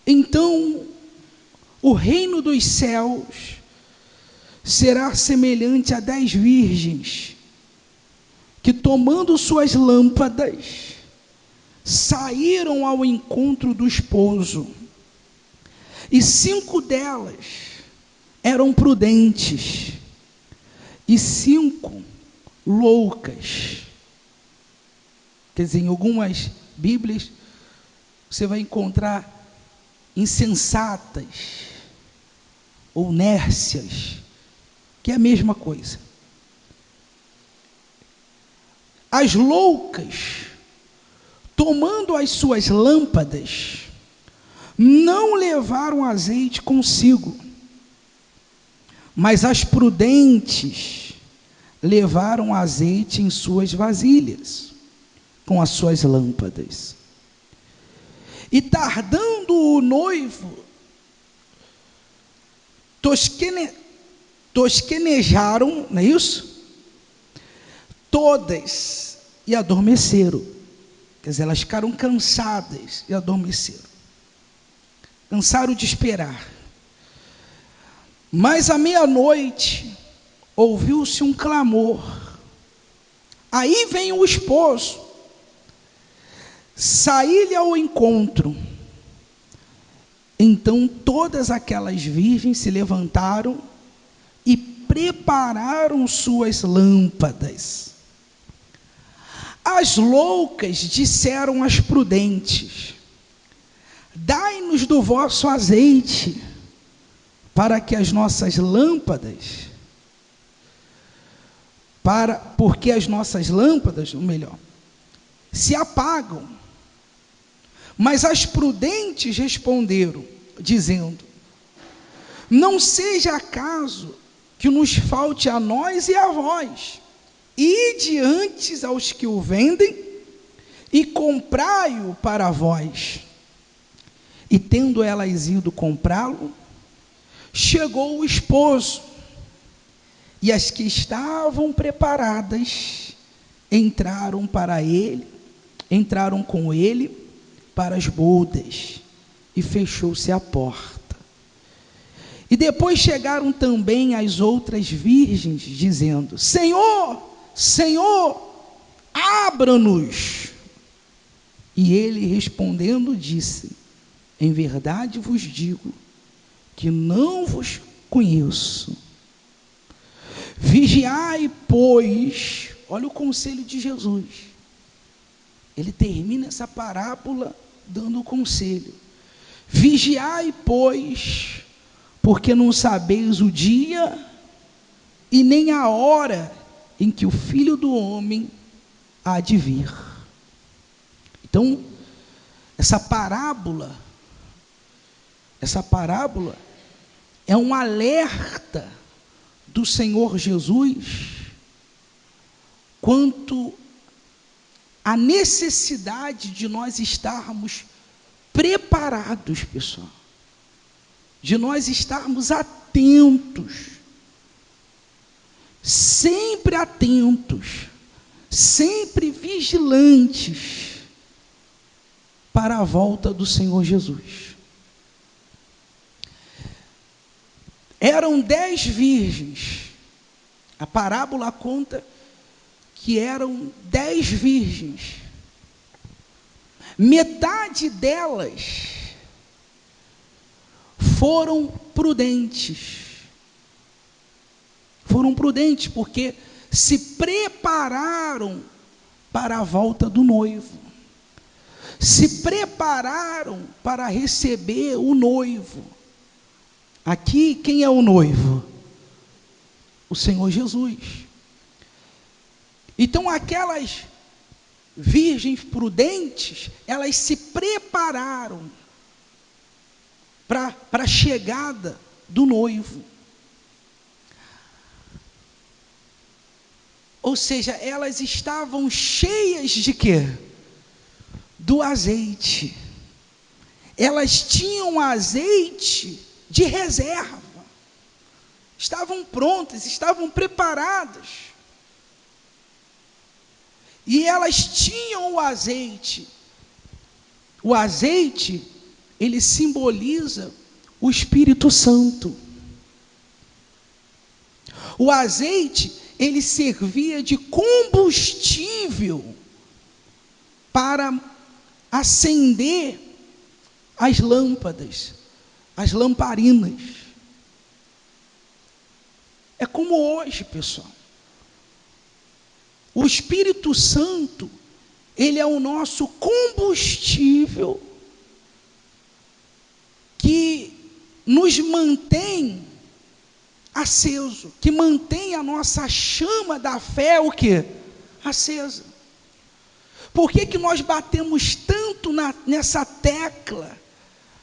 Então o reino dos céus será semelhante a 10 virgens, que tomando suas lâmpadas, saíram ao encontro do esposo. E 5 delas eram prudentes, e 5 loucas. Quer dizer, em algumas Bíblias, você vai encontrar insensatas, ou nércias, que é a mesma coisa. As loucas, tomando as suas lâmpadas, não levaram azeite consigo, mas as prudentes levaram azeite em suas vasilhas, com as suas lâmpadas. E tardando o noivo, tosquenejaram, não é isso? Todas, e adormeceram. Quer dizer, elas ficaram cansadas e adormeceram. Cansaram de esperar. Mas à meia-noite, ouviu-se um clamor. Aí vem o esposo, saí-lhe ao encontro. Então todas aquelas virgens se levantaram e prepararam suas lâmpadas. As loucas disseram às prudentes: dai-nos do vosso azeite, para que as nossas lâmpadas, porque as nossas lâmpadas, ou melhor, se apagam. Mas as prudentes responderam, dizendo: não seja acaso que nos falte a nós e a vós. Ide antes aos que o vendem e comprai-o para vós. E tendo elas ido comprá-lo, chegou o esposo, e as que estavam preparadas entraram com ele para as bodas, e fechou-se a porta. E depois chegaram também as outras virgens, dizendo: Senhor, Senhor, abra-nos. E ele respondendo disse: em verdade vos digo que não vos conheço. Vigiai, pois. Olha o conselho de Jesus. Ele termina essa parábola dando o conselho: vigiai, pois, porque não sabeis o dia e nem a hora em que o Filho do Homem há de vir. Então, essa parábola é um alerta do Senhor Jesus quanto à necessidade de nós estarmos preparados, pessoal, de nós estarmos atentos, sempre vigilantes para a volta do Senhor Jesus. Eram 10 virgens. A parábola conta que eram 10 virgens. Metade delas foram prudentes. Foram prudentes porque se prepararam para a volta do noivo. Se prepararam para receber o noivo. Aqui, quem é o noivo? O Senhor Jesus. Então, aquelas virgens prudentes, elas se prepararam para a chegada do noivo. Ou seja, elas estavam cheias de quê? Do azeite. Elas tinham azeite de reserva. Estavam prontas, estavam preparadas. E elas tinham o azeite. O azeite ele simboliza o Espírito Santo. O azeite, ele servia de combustível para acender as lâmpadas, as lamparinas. É como hoje, pessoal. O Espírito Santo, ele é o nosso combustível que nos mantém aceso, que mantém a nossa chama da fé, o quê? Acesa. Por que nós batemos tanto nessa tecla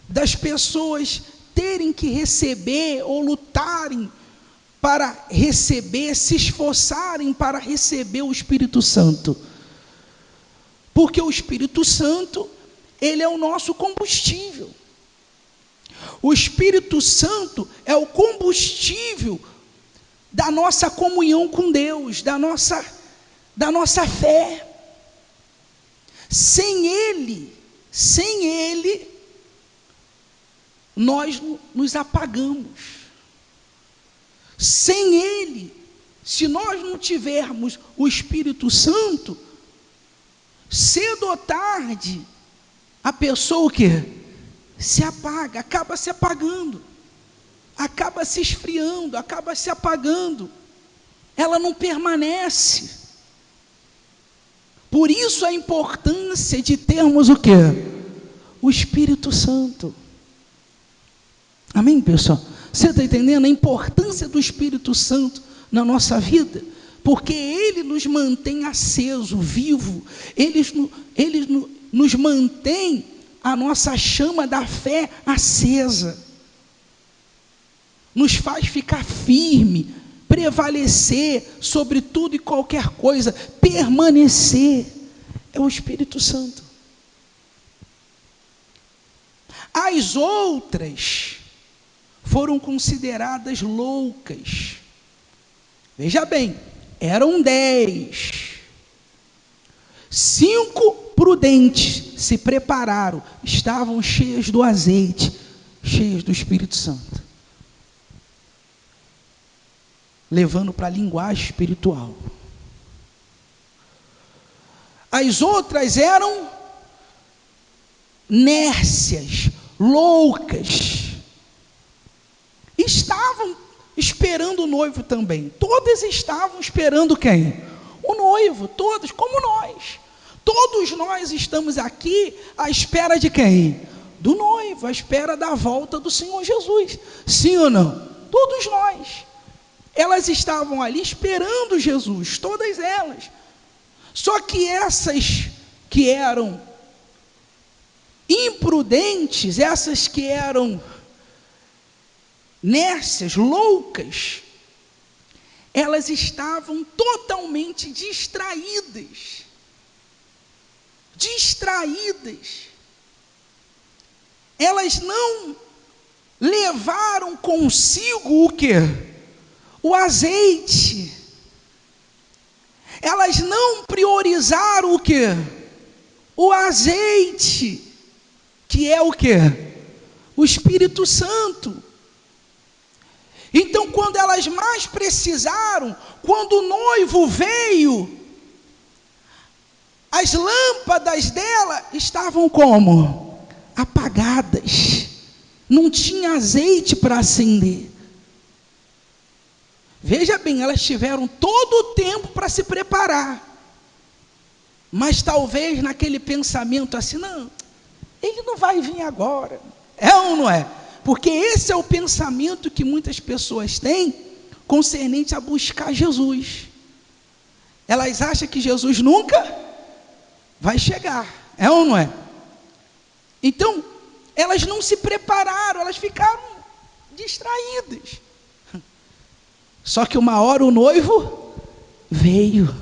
das pessoas terem que receber ou lutarem para receber, se esforçarem para receber o Espírito Santo? Porque o Espírito Santo, ele é o nosso combustível. O Espírito Santo é o combustível da nossa comunhão com Deus, da nossa fé. Sem Ele, nós nos apagamos. Sem Ele, se nós não tivermos o Espírito Santo, cedo ou tarde, a pessoa o quê? Se apaga, acaba se apagando, acaba se esfriando, acaba se apagando, ela não permanece. Por isso a importância de termos o quê? O Espírito Santo. Amém, pessoal? Você está entendendo a importância do Espírito Santo na nossa vida? Porque ele nos mantém aceso, vivo, ele nos mantém a nossa chama da fé acesa, nos faz ficar firme, prevalecer sobre tudo e qualquer coisa, permanecer. É o Espírito Santo. As outras foram consideradas loucas. Veja bem, eram 10. 5 prudentes se prepararam, estavam cheias do azeite, cheias do Espírito Santo, levando para a linguagem espiritual. As outras eram nércias, loucas, estavam esperando o noivo também. Todas estavam esperando quem? O noivo, todas, como nós. Todos nós estamos aqui à espera de quem? Do noivo, à espera da volta do Senhor Jesus. Sim ou não? Todos nós. Elas estavam ali esperando Jesus, todas elas. Só que essas que eram imprudentes, essas que eram nércias, loucas, elas estavam totalmente distraídas. Elas não levaram consigo o quê? O azeite. Elas não priorizaram o quê? O azeite, que é o quê? O Espírito Santo. Então, quando elas mais precisaram, quando o noivo veio, as lâmpadas dela estavam como? Apagadas. Não tinha azeite para acender. Veja bem, elas tiveram todo o tempo para se preparar. Mas talvez naquele pensamento assim, não, ele não vai vir agora. É ou não é? Porque esse é o pensamento que muitas pessoas têm concernente a buscar Jesus. Elas acham que Jesus nunca vai chegar. É ou não é? Então, elas não se prepararam, elas ficaram distraídas. Só que uma hora o noivo veio.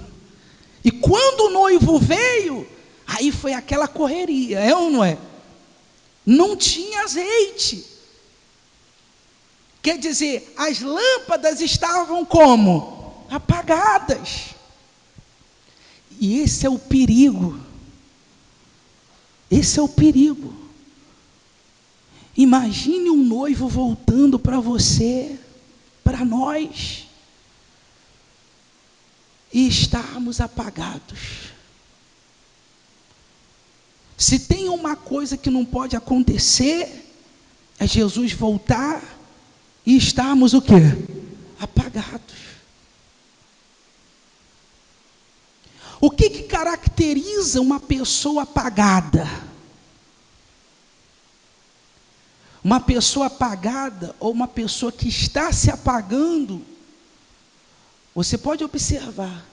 E quando o noivo veio, aí foi aquela correria, é ou não é? Não tinha azeite. Quer dizer, as lâmpadas estavam como? Apagadas. E esse é o perigo. Esse é o perigo. Imagine um noivo voltando para você, para nós, e estarmos apagados. Se tem uma coisa que não pode acontecer, é Jesus voltar e estarmos o quê? Apagados. O que caracteriza uma pessoa apagada? Uma pessoa apagada ou uma pessoa que está se apagando, você pode observar,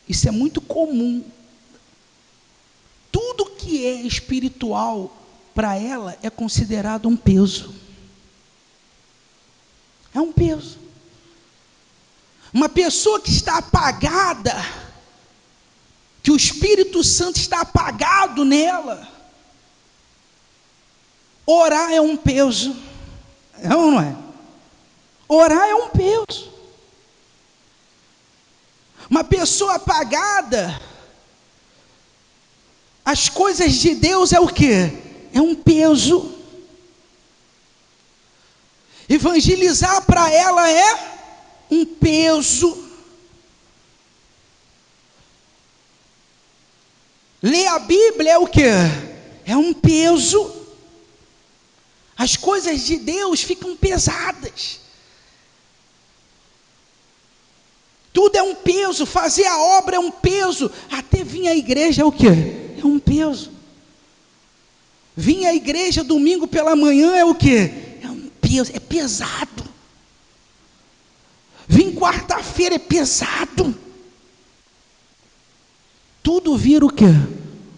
isso é muito comum. Tudo que é espiritual para ela é considerado um peso. É um peso. Uma pessoa que está apagada, que o Espírito Santo está apagado nela, orar é um peso. É ou não é? Orar é um peso. Uma pessoa apagada, as coisas de Deus é o quê? É um peso. Evangelizar para ela é um peso. Ler a Bíblia é o quê? É um peso. As coisas de Deus ficam pesadas. Tudo é um peso, fazer a obra é um peso. Até vir à igreja é o quê? É um peso. Vir à igreja domingo pela manhã é o quê? É um peso, é pesado. Vir quarta-feira é pesado. Tudo vira o quê?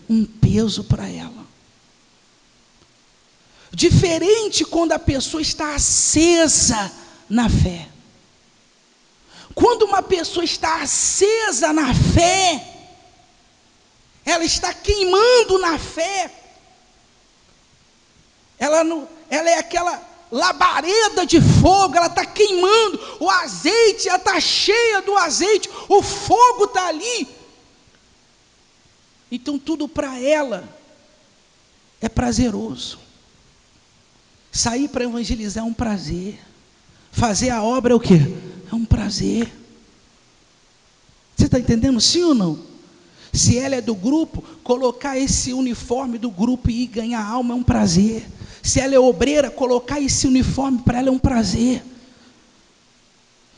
Um peso para ela. Diferente quando a pessoa está acesa na fé. Quando uma pessoa está acesa na fé, ela está queimando na fé, ela é aquela labareda de fogo, ela está queimando, o azeite, ela está cheia do azeite, o fogo está ali. Então tudo para ela é prazeroso. Sair para evangelizar é um prazer. Fazer a obra é o quê? É um prazer. Você está entendendo, sim ou não? Se ela é do grupo, colocar esse uniforme do grupo e ir ganhar alma é um prazer. Se ela é obreira, colocar esse uniforme para ela é um prazer.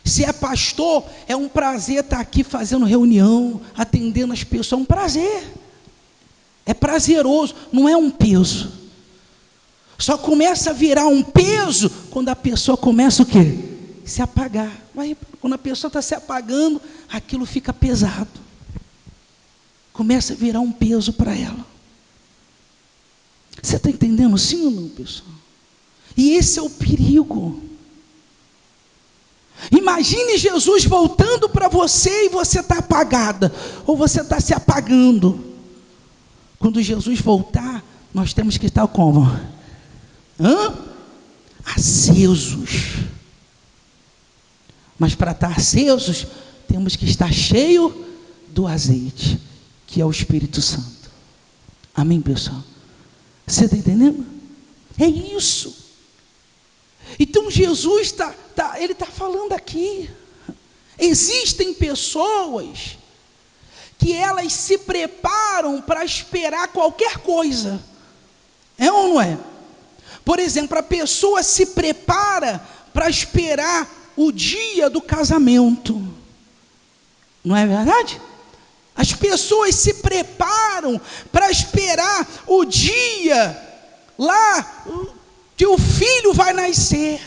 Se é pastor, é um prazer estar aqui fazendo reunião, atendendo as pessoas, é um prazer. É prazeroso, não é um peso. Só começa a virar um peso quando a pessoa começa o quê? Se apagar. Quando a pessoa está se apagando, aquilo fica pesado. Começa a virar um peso para ela. Você está entendendo sim ou não, pessoal? E esse é o perigo. Imagine Jesus voltando para você e você está apagada, ou você está se apagando. Quando Jesus voltar, nós temos que estar como? Acesos. Mas para estar acesos, temos que estar cheio do azeite, que é o Espírito Santo. Amém, pessoal? Você está entendendo? É isso. Então Jesus ele está falando aqui. Existem pessoas que elas se preparam para esperar qualquer coisa. É ou não é? Por exemplo, a pessoa se prepara para esperar o dia do casamento. Não é verdade? As pessoas se preparam para esperar o dia lá que o filho vai nascer.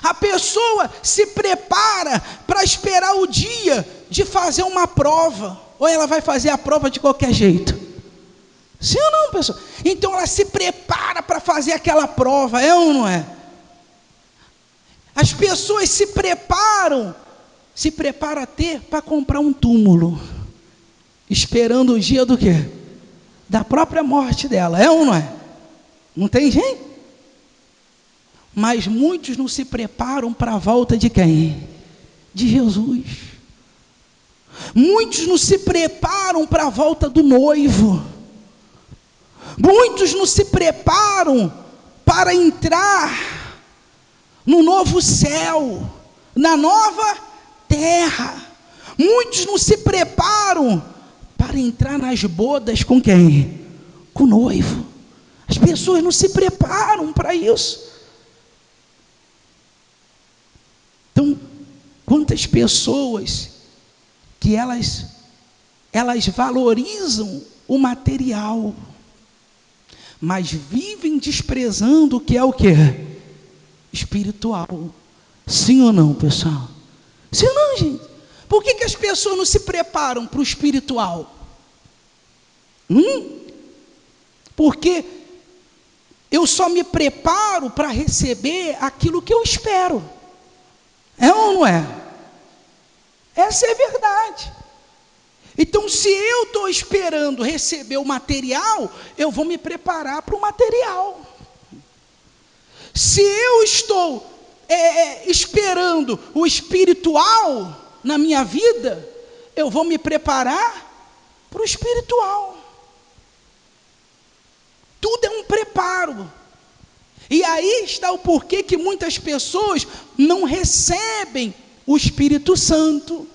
A pessoa se prepara para esperar o dia de fazer uma prova, ou ela vai fazer a prova de qualquer jeito? Sim ou não, pessoal? Então ela se prepara para fazer aquela prova, é ou não é? As pessoas se preparam até para comprar um túmulo, esperando o dia do quê? Da própria morte dela, é ou não é? Não tem jeito? Mas muitos não se preparam para a volta de quem? De Jesus. Muitos não se preparam para a volta do noivo. Muitos não se preparam para entrar no novo céu, na nova terra. Muitos não se preparam para entrar nas bodas com quem? Com o noivo. As pessoas não se preparam para isso. Então, quantas pessoas que elas valorizam o material, mas vivem desprezando o que é o quê? Espiritual. Sim ou não, pessoal? Sim ou não, gente? Por que as pessoas não se preparam para o espiritual? Porque eu só me preparo para receber aquilo que eu espero. É ou não é? Essa é a verdade. Então, se eu estou esperando receber o material, eu vou me preparar para o material. Se eu estou esperando o espiritual na minha vida, eu vou me preparar para o espiritual. Tudo é um preparo. E aí está o porquê que muitas pessoas não recebem o Espírito Santo.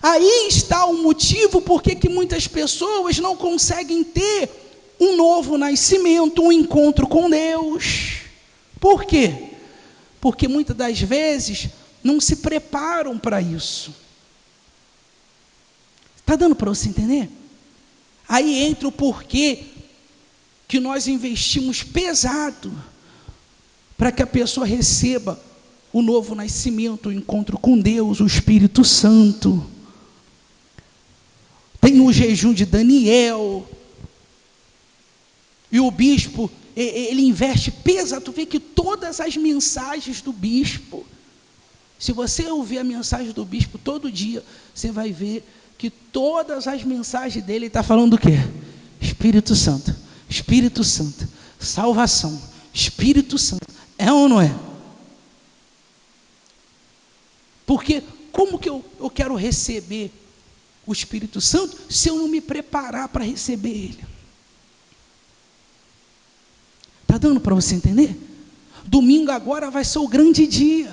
Aí está o motivo porque que muitas pessoas não conseguem ter um novo nascimento, um encontro com Deus. Por quê? Porque muitas das vezes não se preparam para isso. Está dando para você entender? Aí entra o porquê que nós investimos pesado para que a pessoa receba o novo nascimento, o encontro com Deus, o Espírito Santo. Tem o jejum de Daniel, e o bispo, ele investe pesado. Tu vê que todas as mensagens do bispo, se você ouvir a mensagem do bispo todo dia, você vai ver que todas as mensagens dele está falando do quê? Espírito Santo, Espírito Santo, salvação, Espírito Santo. É ou não é? Porque como que eu quero receber o Espírito Santo se eu não me preparar para receber Ele? Está dando para você entender? Domingo agora vai ser o grande dia,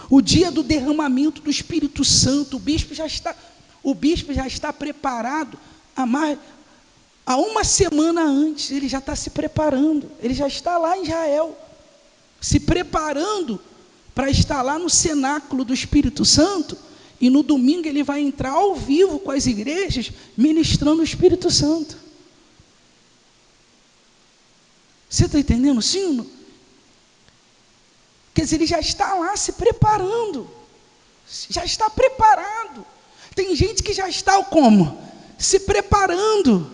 o dia do derramamento do Espírito Santo. O bispo já está preparado há uma semana antes. Ele já está se preparando, ele já está lá em Israel, se preparando para estar lá no cenáculo do Espírito Santo. E no domingo ele vai entrar ao vivo com as igrejas, ministrando o Espírito Santo. Você está entendendo, sim? Quer dizer, ele já está lá se preparando. Já está preparado. Tem gente que já está como? Se preparando.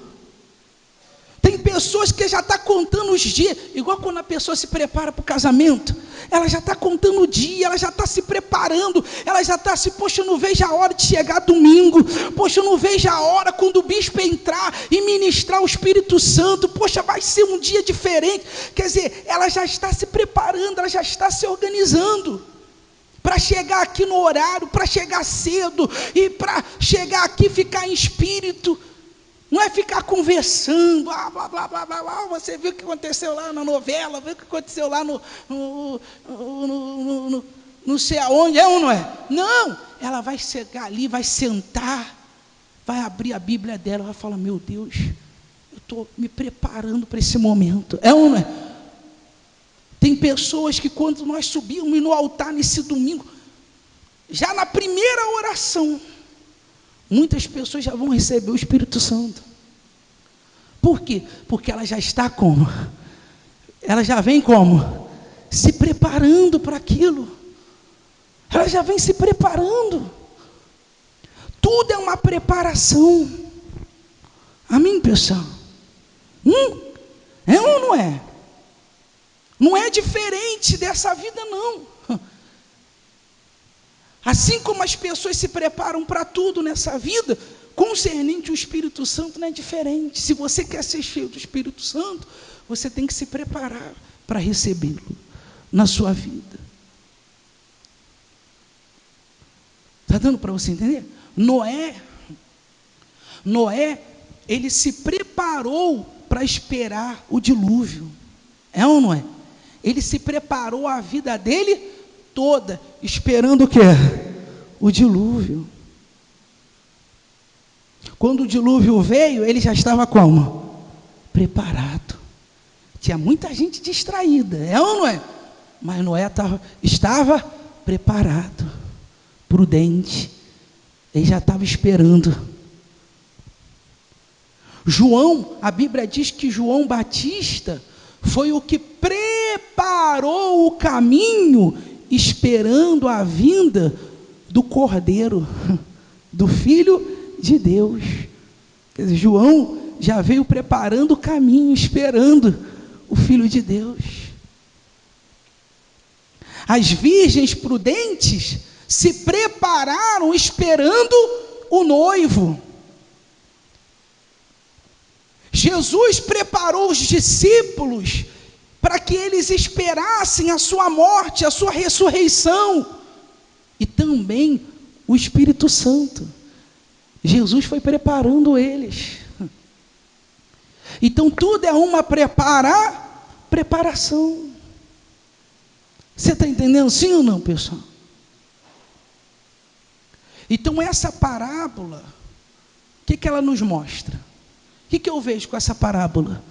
Tem pessoas que já estão contando os dias, igual quando a pessoa se prepara para o casamento, ela já está contando o dia, ela já está se preparando, ela já está assim, poxa, eu não vejo a hora de chegar domingo, poxa, eu não vejo a hora quando o bispo entrar e ministrar o Espírito Santo, poxa, vai ser um dia diferente. Quer dizer, ela já está se preparando, ela já está se organizando para chegar aqui no horário, para chegar cedo e para chegar aqui e ficar em espírito. Não é ficar conversando, blá, blá, blá, blá, blá, você viu o que aconteceu lá na novela, viu o que aconteceu lá não sei aonde, é ou não é? Não, ela vai chegar ali, vai sentar, vai abrir a Bíblia dela, vai falar, meu Deus, eu estou me preparando para esse momento, é ou não é? Tem pessoas que quando nós subimos no altar nesse domingo, já na primeira oração, muitas pessoas já vão receber o Espírito Santo. Por quê? Porque ela já está como? Ela já vem como? Se preparando para aquilo. Ela já vem se preparando. Tudo é uma preparação. Amém, pessoal? É ou não é? Não é diferente dessa vida, não. Assim como as pessoas se preparam para tudo nessa vida, concernente o Espírito Santo não é diferente. Se você quer ser cheio do Espírito Santo, você tem que se preparar para recebê-lo na sua vida. Está dando para você entender? Noé, ele se preparou para esperar o dilúvio. É ou não é? Ele se preparou a vida dele toda, esperando o quê? O dilúvio. Quando o dilúvio veio, ele já estava como? Preparado. Tinha muita gente distraída, é ou não é? Mas Noé estava preparado, prudente. Ele já estava esperando. João, a Bíblia diz que João Batista foi o que preparou o caminho, esperando a vinda do Cordeiro, do Filho de Deus. Quer dizer, João já veio preparando o caminho, esperando o Filho de Deus. As virgens prudentes se prepararam esperando o noivo. Jesus preparou os discípulos para que eles esperassem a sua morte, a sua ressurreição, e também o Espírito Santo. Jesus foi preparando eles. Então tudo é uma preparação. Você está entendendo sim ou não, pessoal? Então essa parábola, o que ela nos mostra? O que eu vejo com essa parábola?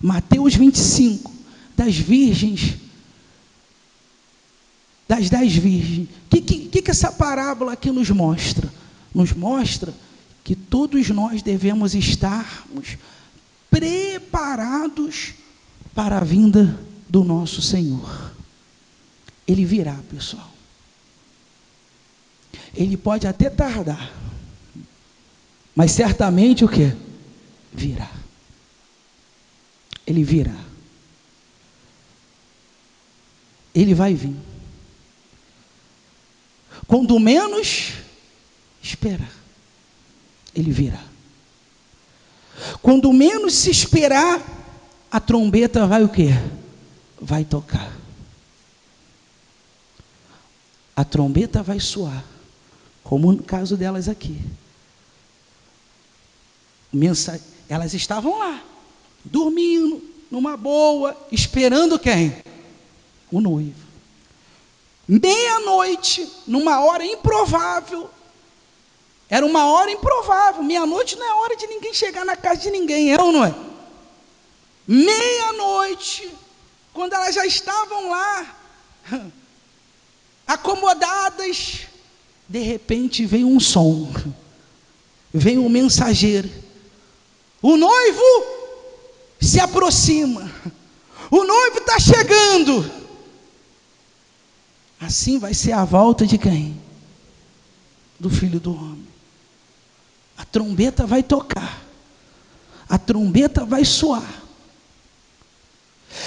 Mateus 25, das virgens, das 10 virgens. O que essa parábola aqui nos mostra? Nos mostra que todos nós devemos estarmos preparados para a vinda do nosso Senhor. Ele virá, pessoal. Ele pode até tardar, mas certamente o quê? Virá. Ele virá. Ele vai vir. Quando menos esperar, ele virá. Quando menos se esperar, a trombeta vai o quê? Vai tocar. A trombeta vai soar, como no caso delas aqui. Elas estavam lá, dormindo, numa boa, esperando quem? O noivo. Meia-noite, numa hora improvável. Era uma hora improvável. Meia-noite não é hora de ninguém chegar na casa de ninguém, é ou não é? Meia-noite, quando elas já estavam lá, acomodadas, de repente veio um som, veio um mensageiro. O noivo se aproxima, o noivo está chegando. Assim vai ser a volta de quem? Do Filho do Homem. A trombeta vai tocar, a trombeta vai soar,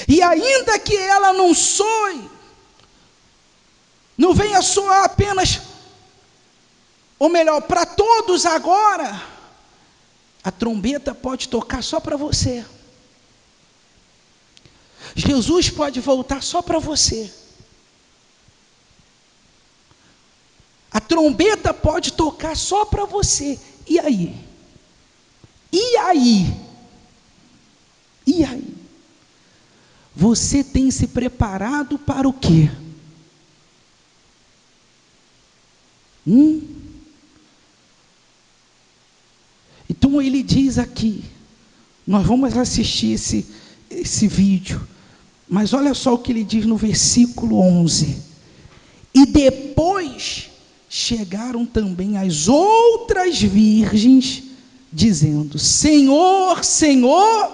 e ainda que ela não soe, não venha soar apenas, ou melhor, para todos agora, a trombeta pode tocar só para você. Jesus pode voltar só para você. A trombeta pode tocar só para você. E aí? E aí? E aí? Você tem se preparado para o quê? Então ele diz aqui, nós vamos assistir esse vídeo, mas olha só o que ele diz no versículo 11. E depois chegaram também as outras virgens, dizendo: Senhor, Senhor,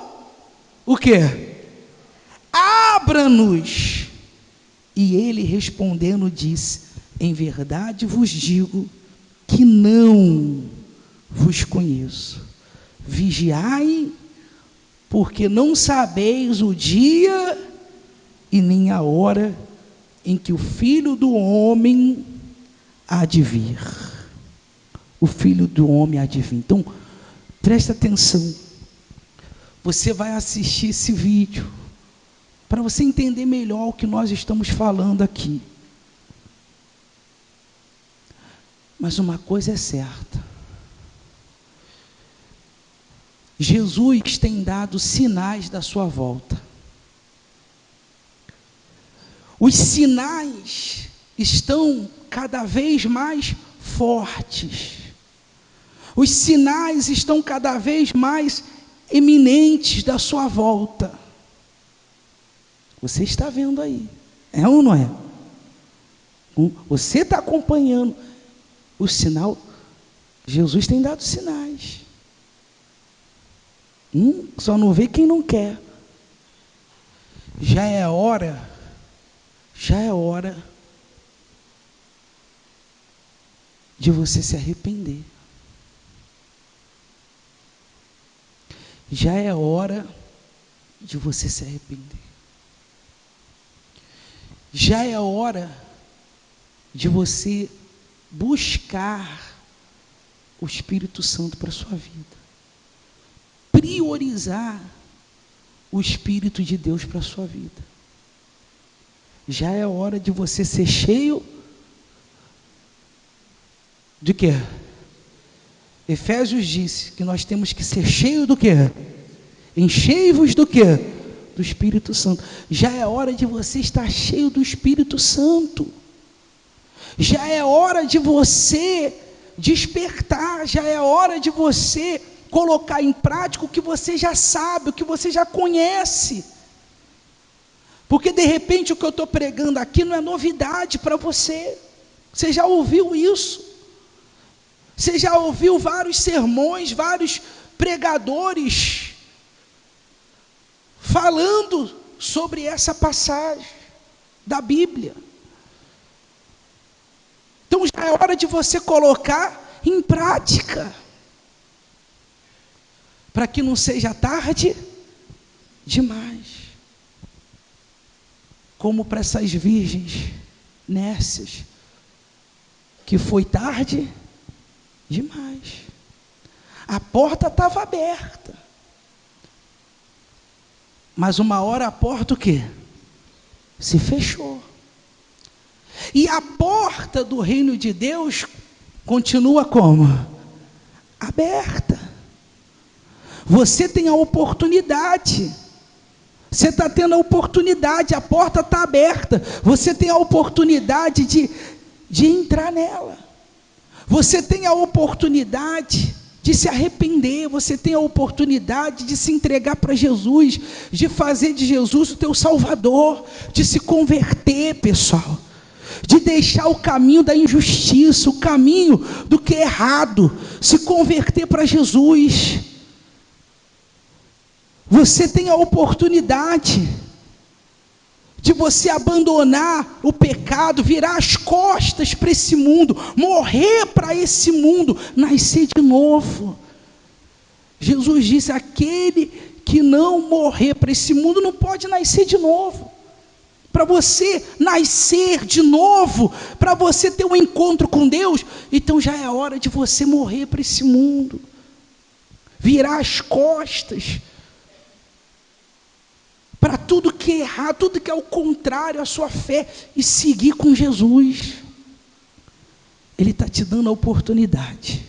o quê? Abra-nos. E ele respondendo disse: em verdade vos digo que não vos conheço. Vigiai, porque não sabeis o dia e nem a hora em que o Filho do Homem há de vir. O Filho do Homem há de vir. Então, presta atenção. Você vai assistir esse vídeo para você entender melhor o que nós estamos falando aqui. Mas uma coisa é certa: Jesus tem dado sinais da sua volta. Os sinais estão cada vez mais fortes. Os sinais estão cada vez mais eminentes da sua volta. Você está vendo aí, é ou não é? Você está acompanhando o sinal. Jesus tem dado sinais. Só não vê quem não quer. Já é hora de você se arrepender. Já é hora de você se arrepender. Já é hora de você buscar o Espírito Santo para a sua vida. Priorizar o Espírito de Deus para a sua vida. Já é hora de você ser cheio de quê? Efésios disse que nós temos que ser cheio do quê? Enchei-vos do quê? Do Espírito Santo. Já é hora de você estar cheio do Espírito Santo. Já é hora de você despertar, já é hora de você colocar em prática o que você já sabe, o que você já conhece. Porque de repente o que eu estou pregando aqui não é novidade para você. Você já ouviu isso. Você já ouviu vários sermões, vários pregadores falando sobre essa passagem da Bíblia. Então já é hora de você colocar em prática, para que não seja tarde demais, como para essas virgens nércias, que foi tarde demais. A porta estava aberta, mas uma hora a porta o quê? Se fechou. E a porta do reino de Deus continua como? Aberta. Você tem a oportunidade. Você está tendo a oportunidade, a porta está aberta. Você tem a oportunidade de entrar nela. Você tem a oportunidade de se arrepender. Você tem a oportunidade de se entregar para Jesus, de fazer de Jesus o teu Salvador, de se converter, pessoal. De deixar o caminho da injustiça, o caminho do que é errado, se converter para Jesus. Você tem a oportunidade de você abandonar o pecado, virar as costas para esse mundo, morrer para esse mundo, nascer de novo. Jesus disse: aquele que não morrer para esse mundo não pode nascer de novo. Para você nascer de novo, para você ter um encontro com Deus, então já é hora de você morrer para esse mundo, virar as costas para tudo que é errado, tudo que é o contrário à sua fé, e seguir com Jesus. Ele está te dando a oportunidade